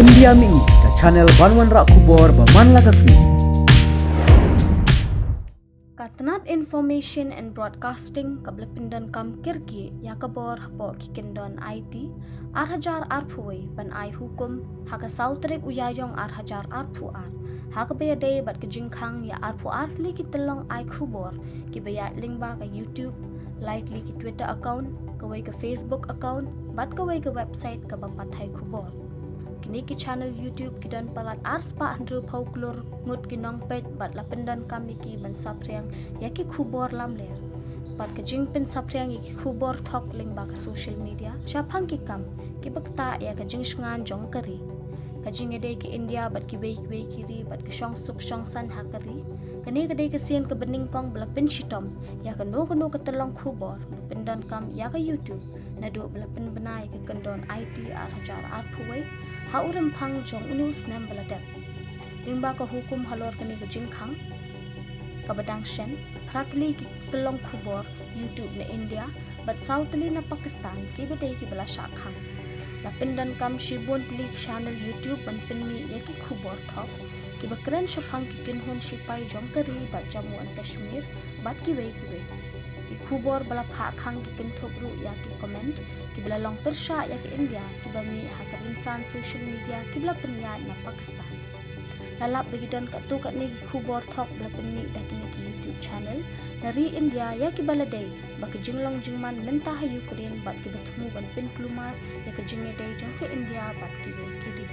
India mi ke channel Banwan Rak Khubor Baman Lagasmi. Katnat Information and Broadcasting kablepindan kam kirki ya kabor hapo kikindon IT arhajar arpuwe ban ai hukum haka sautrik uyayong arhajar arpuar haka bayade bat kejing Khang ya arpu artli kitelong ai Khubor ki bayat lingba ke YouTube likely ki Twitter account kawai ke Facebook account bat kawai ke website ke bampathai Khubor kini ki channel YouTube kidan palat arspa handru pauklur ngut kinong pet bat lapendan kami ki Pynsaphriang yaki Khubor lamler bat kejing Pynsaphriang yaki Khubor Thok ling ba social media syapang ki kam ki bakta ya kejing shngan jong kari kejing ede ki India bat ki bei kiri bat ke shong suk shong san hakari kini kede ke sien ke bening kong belapin shitom ya keno ketelong Khubor pendan kam ya ke YouTube nadu belapin benai ke kendon IT arhajar arpuwe ha uram phang jong news nam baladat limba ka hukum halor kani ke jing Khang ka badang shen prakli ki telong Khubor YouTube na India bat southli na Pakistan ki bade ki bala sha Khang la pindan kam shibon tli channel YouTube ban pinmi ya ki Khubor Thok ki bakran shapang ki kinhon shipai jong kari bat Jammu and Kashmir bat ki wei ki Khubor bala pha Khang ki kinthop ru ya ki comment ki bala long tersha ya ki India ki bami hakar insan social media ki bala penyat na Pakistan lalap begidan kat tu kat ni Khubor Thok bala penni dak ni ki YouTube channel dari India ya ki bala dai bak jinglong jingman mentah Ukraine bat ki bertemu ban pin plumar ya ke jingedai jong ke India bat ki kiri